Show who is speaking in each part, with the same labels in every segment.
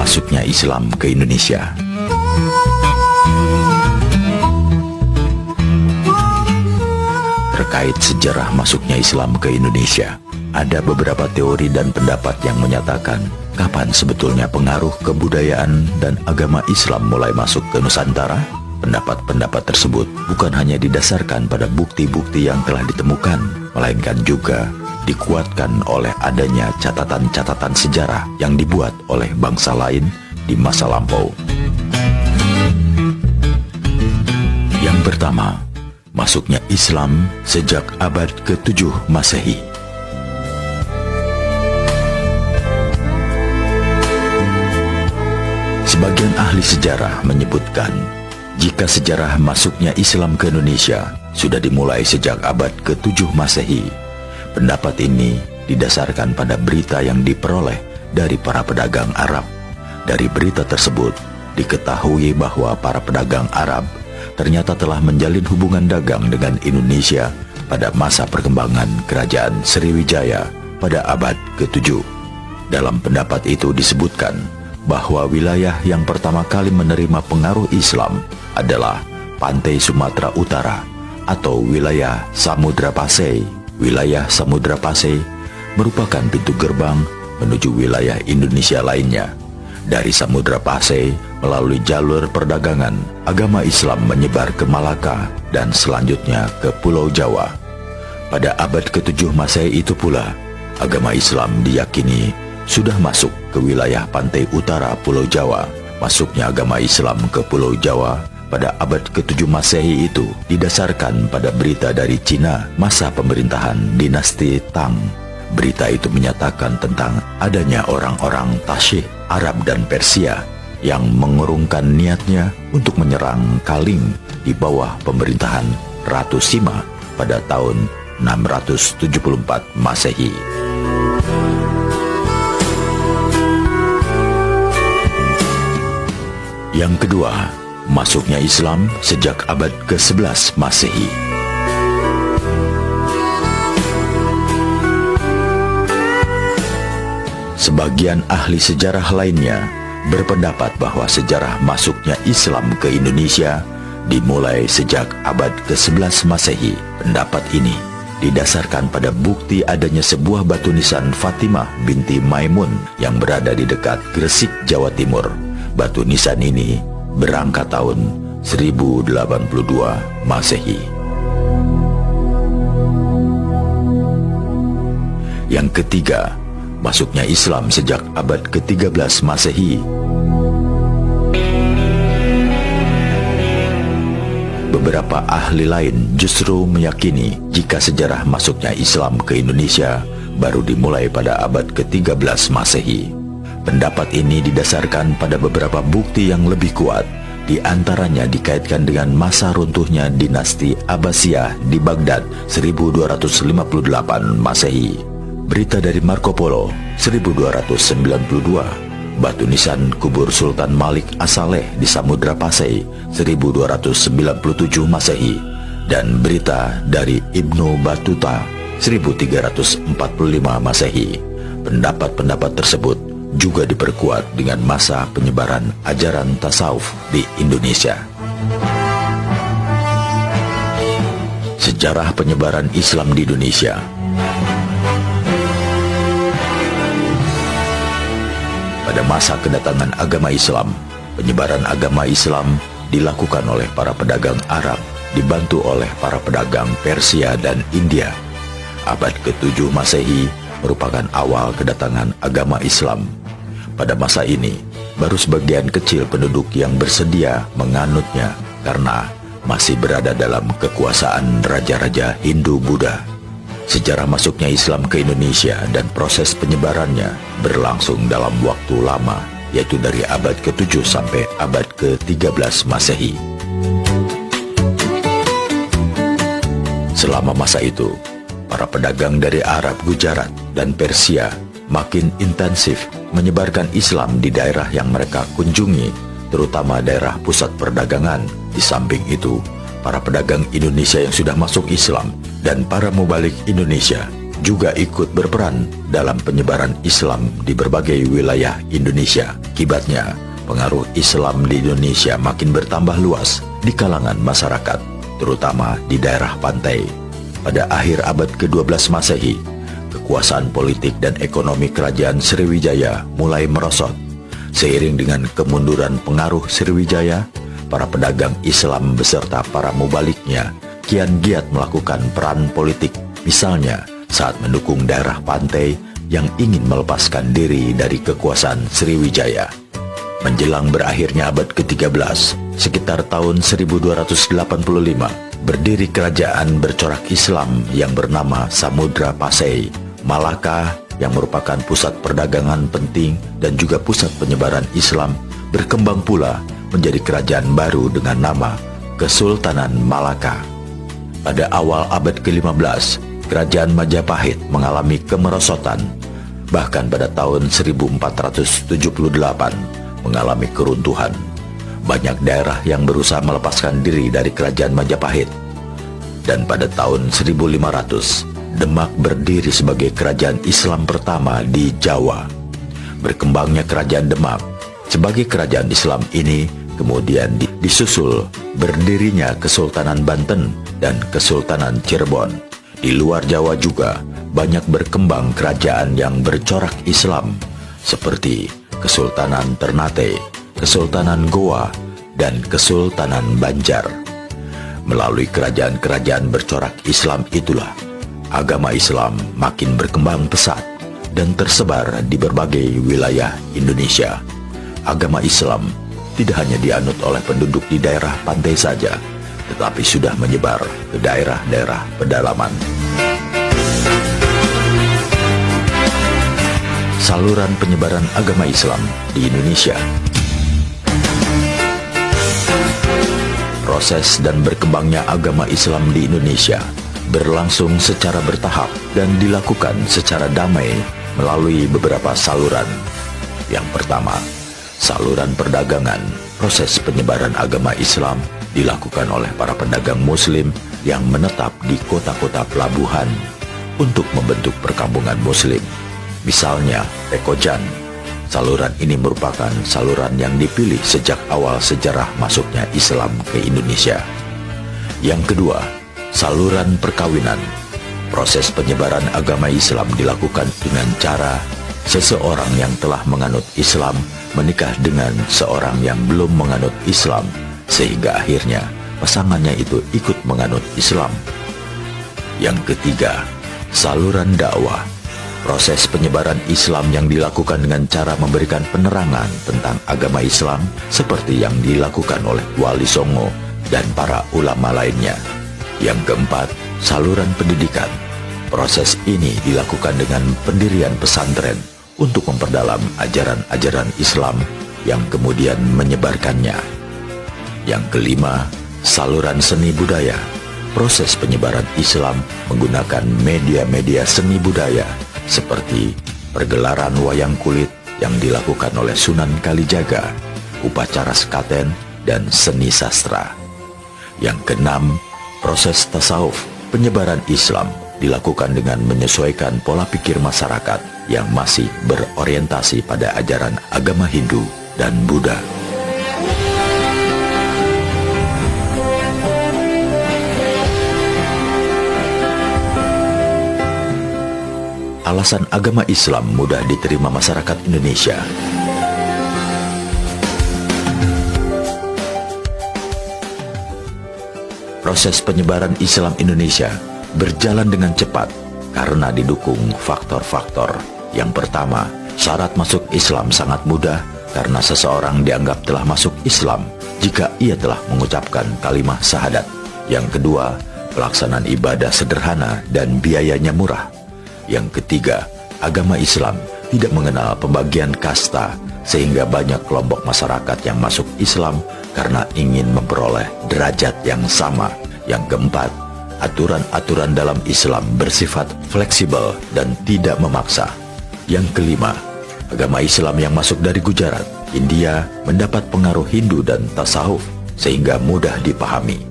Speaker 1: masuknya Islam ke Indonesia. Terkait sejarah masuknya Islam ke Indonesia, ada beberapa teori dan pendapat yang menyatakan kapan sebetulnya pengaruh kebudayaan dan agama Islam mulai masuk ke Nusantara. Pendapat-pendapat tersebut bukan hanya didasarkan pada bukti-bukti yang telah ditemukan, melainkan juga dikuatkan oleh adanya catatan-catatan sejarah yang dibuat oleh bangsa lain di masa lampau. Yang pertama, masuknya Islam sejak abad ke-7 Masehi. Sebagian ahli sejarah menyebutkan jika sejarah masuknya Islam ke Indonesia sudah dimulai sejak abad ke-7 Masehi. Pendapat ini didasarkan pada berita yang diperoleh dari para pedagang Arab. Dari berita tersebut diketahui bahwa para pedagang Arab ternyata telah menjalin hubungan dagang dengan Indonesia pada masa perkembangan Kerajaan Sriwijaya pada abad ke-7. Dalam pendapat itu disebutkan bahwa wilayah yang pertama kali menerima pengaruh Islam adalah pantai Sumatera Utara atau wilayah Samudra Pasai. Wilayah Samudra Pasai merupakan pintu gerbang menuju wilayah Indonesia lainnya. Dari Samudra Pasai melalui jalur perdagangan, agama Islam menyebar ke Malaka dan selanjutnya ke Pulau Jawa. Pada abad ke-7 Masehi itu pula, agama Islam diyakini sudah masuk ke wilayah pantai utara Pulau Jawa. Masuknya agama Islam ke Pulau Jawa pada abad ke-7 Masehi itu didasarkan pada berita dari Cina masa pemerintahan dinasti Tang. Berita itu menyatakan tentang adanya orang-orang Tasyih Arab dan Persia yang mengurungkan niatnya untuk menyerang Kaling di bawah pemerintahan Ratu Sima pada tahun 674 Masehi. Yang kedua, masuknya Islam sejak abad ke-11 Masehi. Sebagian ahli sejarah lainnya berpendapat bahwa sejarah masuknya Islam ke Indonesia dimulai sejak abad ke-11 Masehi. Pendapat ini didasarkan pada bukti adanya sebuah batu nisan Fatimah binti Maimun yang berada di dekat Gresik, Jawa Timur. Batu nisan ini berangkat tahun 1082 Masehi. Yang ketiga, masuknya Islam sejak abad ke-13 Masehi. Beberapa ahli lain justru meyakini jika sejarah masuknya Islam ke Indonesia baru dimulai pada abad ke-13 Masehi. Pendapat ini didasarkan pada beberapa bukti yang lebih kuat, di antaranya dikaitkan dengan masa runtuhnya dinasti Abbasiyah di Baghdad 1258 Masehi. Berita dari Marco Polo 1292, batu nisan kubur Sultan Malik As-Saleh di Samudra Pasai 1297 Masehi, dan berita dari Ibnu Battuta 1345 Masehi. Pendapat-pendapat tersebut juga diperkuat dengan masa penyebaran ajaran tasawuf di Indonesia. Sejarah penyebaran Islam di Indonesia. Pada masa kedatangan agama Islam, penyebaran agama Islam dilakukan oleh para pedagang Arab, dibantu oleh para pedagang Persia dan India. Abad ke-7 Masehi merupakan awal kedatangan agama Islam. Pada masa ini, baru sebagian kecil penduduk yang bersedia menganutnya karena masih berada dalam kekuasaan raja-raja Hindu-Buddha. Sejarah masuknya Islam ke Indonesia dan proses penyebarannya berlangsung dalam waktu lama, yaitu dari abad ke-7 sampai abad ke-13 Masehi. Selama masa itu, para pedagang dari Arab, Gujarat, dan Persia makin intensif menyebarkan Islam di daerah yang mereka kunjungi, terutama daerah pusat perdagangan. Di samping itu, para pedagang Indonesia yang sudah masuk Islam dan para mubalik Indonesia juga ikut berperan dalam penyebaran Islam di berbagai wilayah Indonesia. Akibatnya, pengaruh Islam di Indonesia makin bertambah luas di kalangan masyarakat, terutama di daerah pantai. Pada akhir abad ke-12 Masehi, kekuasaan politik dan ekonomi kerajaan Sriwijaya mulai merosot. Seiring dengan kemunduran pengaruh Sriwijaya, para pedagang Islam beserta para mubaliknya kian giat melakukan peran politik, misalnya saat mendukung daerah pantai yang ingin melepaskan diri dari kekuasaan Sriwijaya. Menjelang berakhirnya abad ke-13, sekitar tahun 1285, berdiri kerajaan bercorak Islam yang bernama Samudra Pasai, Malaka, yang merupakan pusat perdagangan penting dan juga pusat penyebaran Islam, berkembang pula menjadi kerajaan baru dengan nama Kesultanan Malaka. Pada awal abad ke-15, kerajaan Majapahit mengalami kemerosotan. Bahkan pada tahun 1478 mengalami keruntuhan. Banyak daerah yang berusaha melepaskan diri dari kerajaan Majapahit. Dan pada tahun 1500, Demak berdiri sebagai kerajaan Islam pertama di Jawa. Berkembangnya kerajaan Demak sebagai kerajaan Islam ini kemudian disusul berdirinya Kesultanan Banten dan Kesultanan Cirebon. Di luar Jawa juga banyak berkembang kerajaan yang bercorak Islam seperti Kesultanan Ternate, Kesultanan Goa, dan Kesultanan Banjar. Melalui kerajaan-kerajaan bercorak Islam itulah agama Islam makin berkembang pesat dan tersebar di berbagai wilayah Indonesia. Agama Islam tidak hanya dianut oleh penduduk di daerah pantai saja, tetapi sudah menyebar ke daerah-daerah pedalaman. Saluran penyebaran agama Islam di Indonesia. Proses dan berkembangnya agama Islam di Indonesia berlangsung secara bertahap dan dilakukan secara damai melalui beberapa saluran. Yang pertama, saluran perdagangan. Proses penyebaran agama Islam dilakukan oleh para pedagang Muslim yang menetap di kota-kota pelabuhan untuk membentuk perkampungan Muslim. Misalnya, Pekojan. Saluran ini merupakan saluran yang dipilih sejak awal sejarah masuknya Islam ke Indonesia. Yang kedua, saluran perkawinan. Proses penyebaran agama Islam dilakukan dengan cara seseorang yang telah menganut Islam menikah dengan seorang yang belum menganut Islam, sehingga akhirnya pasangannya itu ikut menganut Islam. Yang ketiga, saluran dakwah. Proses penyebaran Islam yang dilakukan dengan cara memberikan penerangan tentang agama Islam seperti yang dilakukan oleh Wali Songo dan para ulama lainnya. Yang keempat, saluran pendidikan. Proses ini dilakukan dengan pendirian pesantren untuk memperdalam ajaran-ajaran Islam yang kemudian menyebarkannya. Yang kelima, saluran seni budaya. Proses penyebaran Islam menggunakan media-media seni budaya seperti pergelaran wayang kulit yang dilakukan oleh Sunan Kalijaga, upacara sekaten, dan seni sastra. Yang keenam, proses tasawuf. Penyebaran Islam dilakukan dengan menyesuaikan pola pikir masyarakat yang masih berorientasi pada ajaran agama Hindu dan Buddha. Alasan agama Islam mudah diterima masyarakat Indonesia. Proses penyebaran Islam Indonesia berjalan dengan cepat karena didukung faktor-faktor. Yang pertama, syarat masuk Islam sangat mudah karena seseorang dianggap telah masuk Islam jika ia telah mengucapkan kalimat syahadat. Yang kedua, pelaksanaan ibadah sederhana dan biayanya murah. Yang ketiga, agama Islam tidak mengenal pembagian kasta sehingga banyak kelompok masyarakat yang masuk Islam karena ingin memperoleh derajat yang sama. Yang keempat, aturan-aturan dalam Islam bersifat fleksibel dan tidak memaksa. Yang kelima, agama Islam yang masuk dari Gujarat, India mendapat pengaruh Hindu dan tasawuf sehingga mudah dipahami.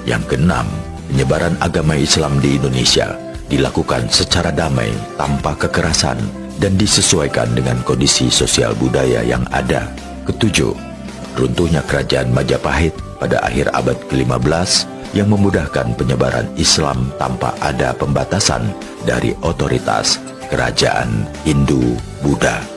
Speaker 1: Yang keenam, penyebaran agama Islam di Indonesia
Speaker 2: dilakukan secara damai tanpa kekerasan dan disesuaikan dengan kondisi sosial budaya yang ada. Ketujuh, runtuhnya kerajaan Majapahit pada akhir abad ke-15 yang memudahkan penyebaran Islam tanpa ada pembatasan dari otoritas kerajaan Hindu-Buddha.